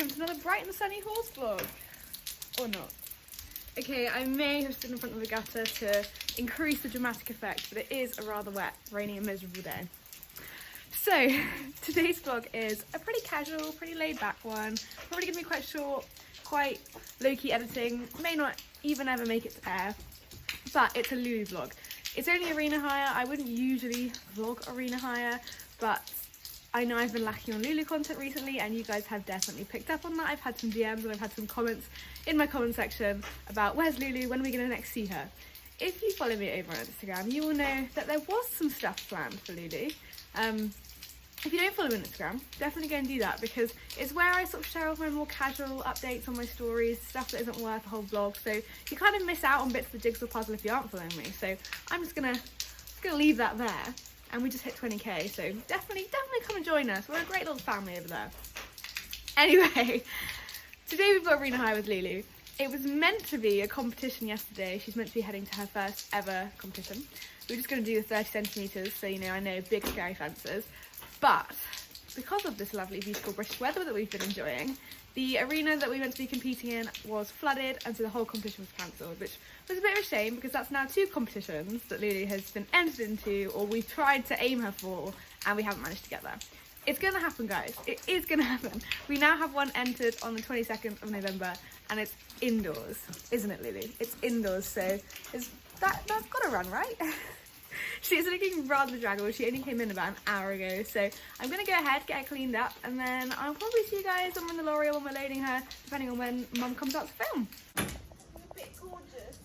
welcome to another bright and sunny horse vlog. Or not. Okay, I may have stood in front of the gutter to increase the dramatic effect, but it is a rather wet, rainy and miserable day. So, today's vlog is a pretty casual, pretty laid back one. Probably going to be quite short, quite low-key editing, may not even ever make it to air, but it's a Lulu vlog. It's only arena hire. I wouldn't usually vlog arena hire, but I know I've been lacking on Lulu content recently and you guys have definitely picked up on that. I've had some DMs and I've had some comments in my comment section about where's Lulu, when are we going to next see her? If you follow me over on Instagram, you will know that there was some stuff planned for Lulu. If you don't follow me on Instagram, definitely go and do that because it's where I sort of share all my more casual updates on my stories, stuff that isn't worth a whole vlog. So you kind of miss out on bits of the jigsaw puzzle if you aren't following me. So I'm just gonna leave that there. And we just hit 20k, so definitely come and join us. We're a great little family over there. Anyway, today we've got arena hire with Lulu. It was meant to be a competition yesterday. She's meant to be heading to her first ever competition. We're just going to do the 30 centimetres, so you know, I know, big scary fences. But because of this lovely, beautiful British weather that we've been enjoying, the arena that we were meant to be competing in was flooded, and so the whole competition was cancelled, which was a bit of a shame because that's now 2 competitions that Lulu has been entered into, or we've tried to aim her for, and we haven't managed to get there. It's going to happen, guys. It is going to happen. We now have one entered on the 22nd of November, and it's indoors, isn't it, Lulu? It's indoors, so that's got to run, right? She's looking rather draggled. She only came in about an hour ago, so I'm going to go ahead, get her cleaned up, and then I'll probably see you guys when we're in the lorry or when we're loading her, depending on when Mum comes out to film. A bit gorgeous.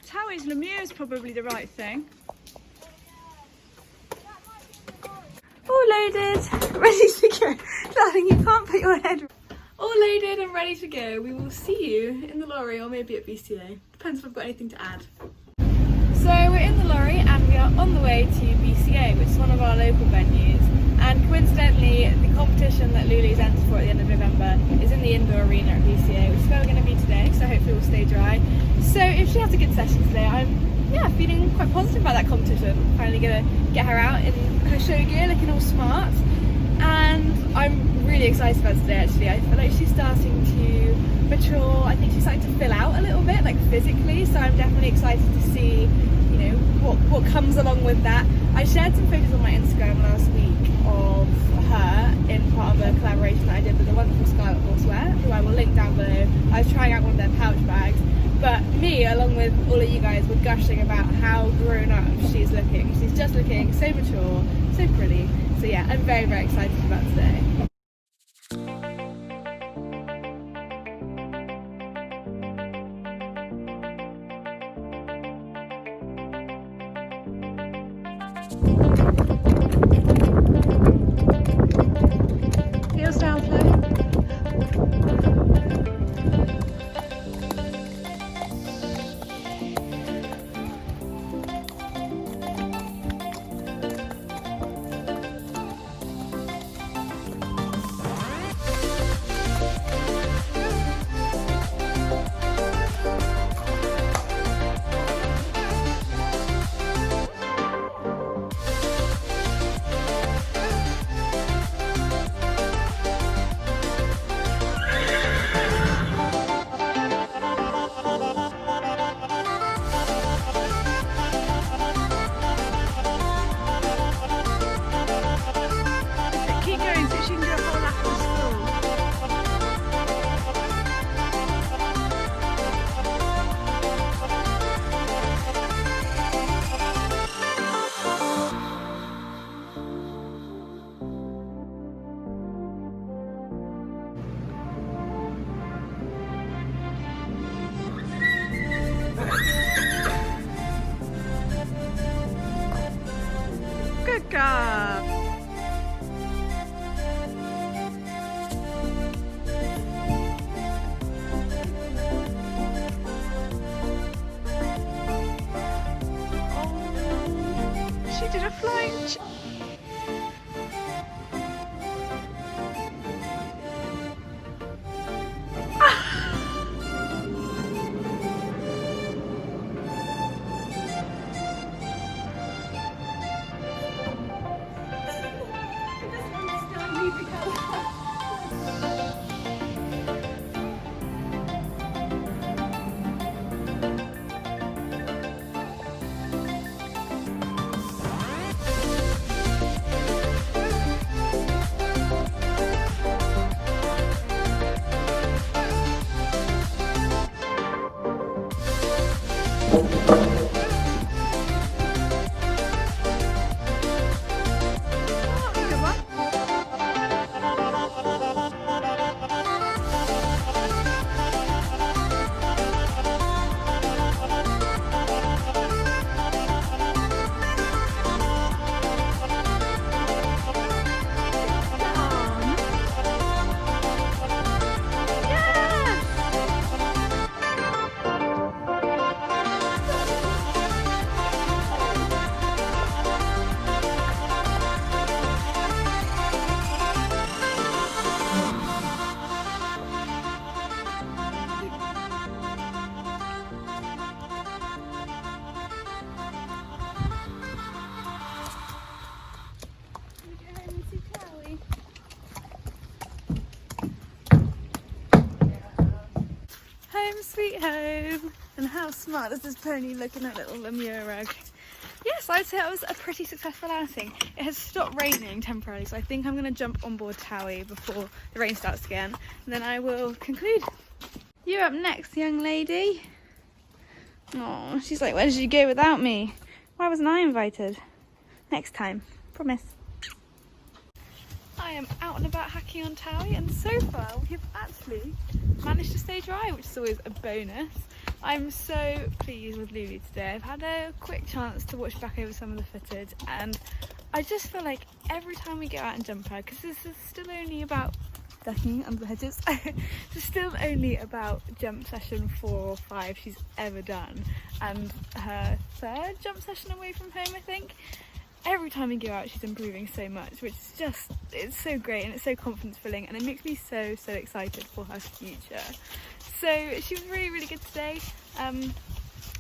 Towie's Lemieux is probably the right thing. All loaded, ready to go. Darling, you can't put your head. All loaded and ready to go. We will see you in the lorry or maybe at BCA. Depends if I've got anything to add. So we're in the lorry and we are on the way to BCA, which is one of our local venues. And coincidentally, the competition that Lulu's entered for at the end of November is in the indoor arena at BCA, which is where we're going to be today, so hopefully we'll stay dry. So if she has a good session today, I'm feeling quite positive about that competition. Finally gonna get her out in her show gear, looking all smart. And I'm really excited about today actually. I feel like she's starting to mature. I think she's starting to fill out a little bit, like physically, so I'm definitely excited to see, you know, what comes along with that. I shared some photos on my Instagram last week of her in part of a collaboration that I did with the wonderful Scarlet Horsewear, who I will link down below. I was trying out one of their pouch bags, but me, along with all of you guys, were gushing about how grown up she's looking. She's just looking so mature, so pretty. So yeah, I'm very, very excited about today. Heels down, Flo. home sweet home. And how smart does this pony look in that little Lemure rug? Yes, I'd say it was a pretty successful outing. It has stopped raining temporarily, so I think I'm going to jump on board Towie before the rain starts again, and then I will conclude. You're up next, young lady. Oh, she's like, where did you go without me? Why wasn't I invited? Next time, promise. I am out and about hacking on Towie, and so far we have actually managed to stay dry, which is always a bonus. I'm so pleased with Lulu today. I've had a quick chance to watch back over some of the footage, and I just feel like every time we go out and jump her, because this is still only about ducking under the hedges, it's still only about jump session 4 or 5 she's ever done, and her 3rd jump session away from home, I think. Every time we go out she's improving so much, which is just, it's so great and it's so confidence filling, and it makes me so excited for her future. So she was really good today.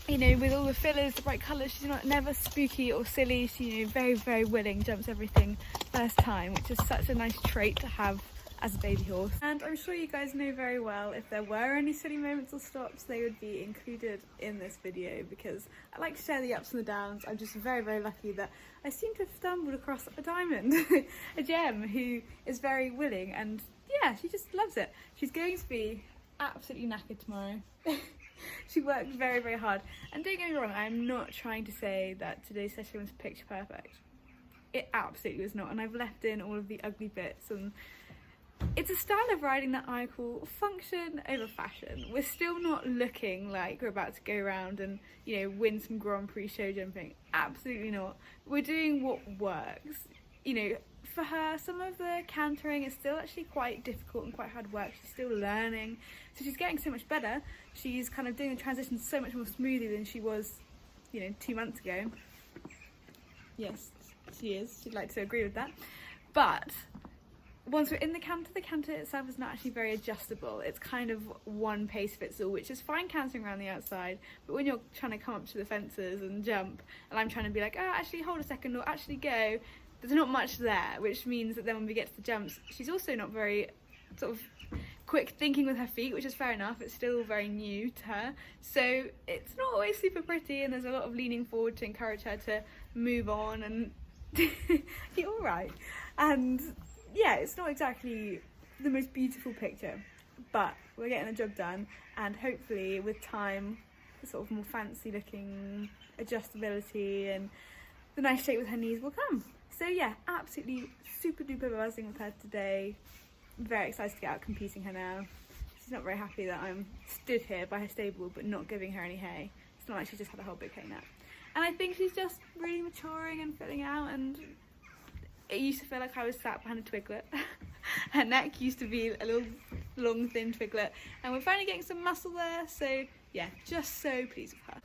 You know, with all the fillers, the bright colours, she's never spooky or silly. She, you know, very willing, jumps everything first time, which is such a nice trait to have as a baby horse. And I'm sure you guys know very well if there were any silly moments or stops, they would be included in this video, because I like to share the ups and the downs. I'm just very lucky that I seem to have stumbled across a diamond, a gem, who is very willing, and yeah, she just loves it. She's going to be absolutely knackered tomorrow. She worked very hard, and don't get me wrong, I'm not trying to say that today's session was picture perfect. It absolutely was not, and I've left in all of the ugly bits, and it's a style of riding that I call function over fashion. We're still not looking like we're about to go around and, you know, win some Grand Prix show jumping. Absolutely not. We're doing what works. You know, for her, some of the cantering is still actually quite difficult and quite hard work. She's still learning, so she's getting so much better. She's kind of doing the transition so much more smoothly than she was, you know, 2 months ago. Yes, she is. She'd like to agree with that. But once we're in the canter itself is not actually very adjustable. It's kind of one pace fits all, which is fine cantering around the outside, but when you're trying to come up to the fences and jump, and I'm trying to be like, oh, actually hold a second, or actually go, there's not much there, which means that then when we get to the jumps, she's also not very sort of quick thinking with her feet, which is fair enough. It's still very new to her, so it's not always super pretty, and there's a lot of leaning forward to encourage her to move on and be all right. And yeah, it's not exactly the most beautiful picture, but we're getting the job done, and hopefully with time, the sort of more fancy looking adjustability and the nice shape with her knees will come. So yeah, absolutely super duper buzzing with her today. Very excited to get out competing her now. She's not very happy that I'm stood here by her stable but not giving her any hay. It's not like she just had a whole big hay nap. And I think she's just really maturing and filling out, and it used to feel like I was sat behind a twiglet. Her neck used to be a little long thin twiglet, and we're finally getting some muscle there, so yeah, just so pleased with her.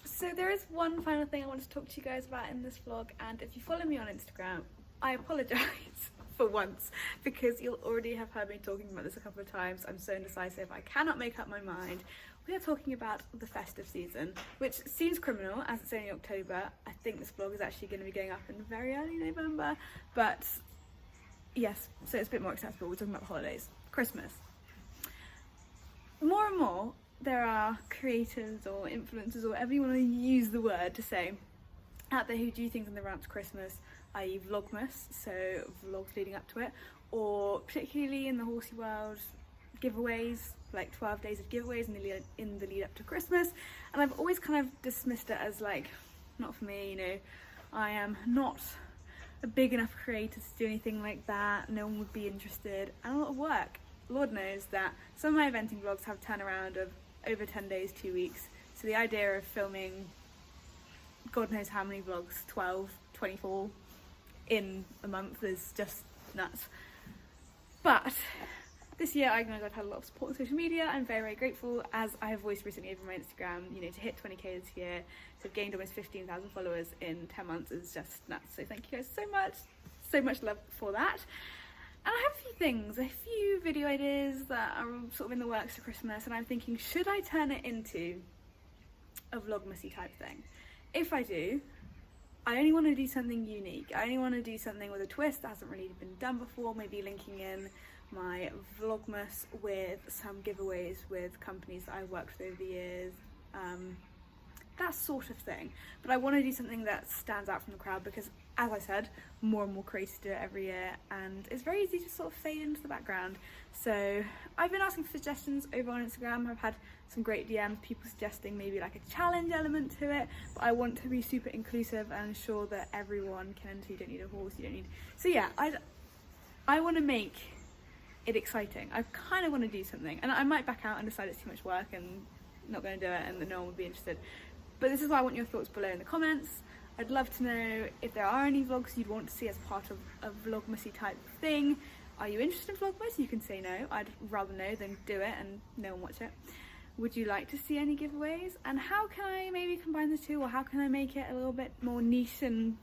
So there is one final thing I want to talk to you guys about in this vlog, and if you follow me on Instagram, I apologise for once, because you'll already have heard me talking about this a couple of times. I'm so indecisive, I cannot make up my mind. We are talking about the festive season, which seems criminal as it's only October. I think this vlog is actually going to be going up in very early November, but yes, so it's a bit more accessible. We're talking about the holidays, Christmas. More and more, there are creators or influencers, or whatever you want to use the word to say, out there who do things in the run up to Christmas, i.e. Vlogmas, so vlogs leading up to it, or particularly in the horsey world, giveaways, like 12 days of giveaways in the lead up to Christmas. And I've always kind of dismissed it as like, not for me, you know, I am not a big enough creator to do anything like that, no one would be interested, and a lot of work. Lord knows that some of my eventing vlogs have turnaround of over 10 days, 2 weeks, so the idea of filming God knows how many vlogs, 12, 24 in a month is just nuts. But this year I acknowledge I've had a lot of support on social media. I'm very grateful, as I have voiced recently over my Instagram, you know, to hit 20k this year, to have gained almost 15,000 followers in 10 months is just nuts. So thank you guys so much love for that. And I have a few things, a few video ideas that are sort of in the works for Christmas, and I'm thinking, should I turn it into a vlogmasy type thing? If I do, I only want to do something unique. I only want to do something with a twist that hasn't really been done before, maybe linking in my vlogmas with some giveaways with companies that I've worked with over the years, that sort of thing. But I want to do something that stands out from the crowd because, as I said, more and more creators do it every year and it's very easy to sort of fade into the background. So I've been asking for suggestions over on Instagram. I've had some great DMs, people suggesting maybe like a challenge element to it, but I want to be super inclusive and ensure that everyone can enter. You don't need a horse, you don't need... So yeah, I want to make it exciting. I kind of want to do something, and I might back out and decide it's too much work and not going to do it and that no one would be interested. But this is why I want your thoughts below in the comments. I'd love to know if there are any vlogs you'd want to see as part of a vlogmasy type thing. Are you interested in vlogmas? You can say no. I'd rather know than do it and no one watch it. Would you like to see any giveaways? And how can I maybe combine the two, or how can I make it a little bit more niche and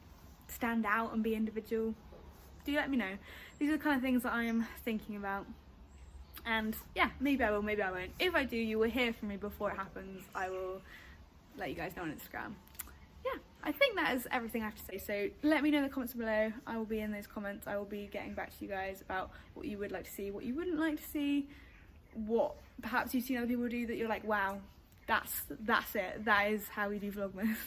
stand out and be individual? Do let me know. These are the kind of things that I'm thinking about. And yeah, maybe I will, maybe I won't. If I do, you will hear from me before it happens. I will let you guys know on Instagram. Yeah, I think that is everything I have to say. So let me know in the comments below. I will be in those comments. I will be getting back to you guys about what you would like to see, what you wouldn't like to see, what perhaps you've seen other people do that you're like, wow, that's it. That is how we do Vlogmas.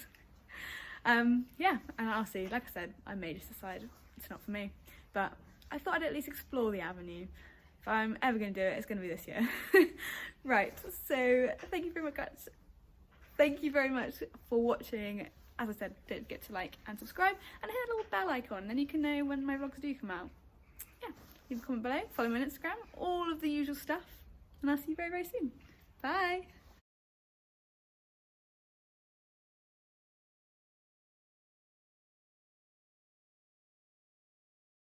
Yeah, and I'll see. Like I said, I may just decide it's not for me. But I thought I'd at least explore the avenue. If I'm ever going to do it, it's going to be this year. Right, so thank you very much. Thank you very much for watching. As I said, don't forget to like and subscribe and hit the little bell icon, then you can know when my vlogs do come out. Yeah, leave a comment below, follow me on Instagram, all of the usual stuff, and I'll see you very, very soon. Bye!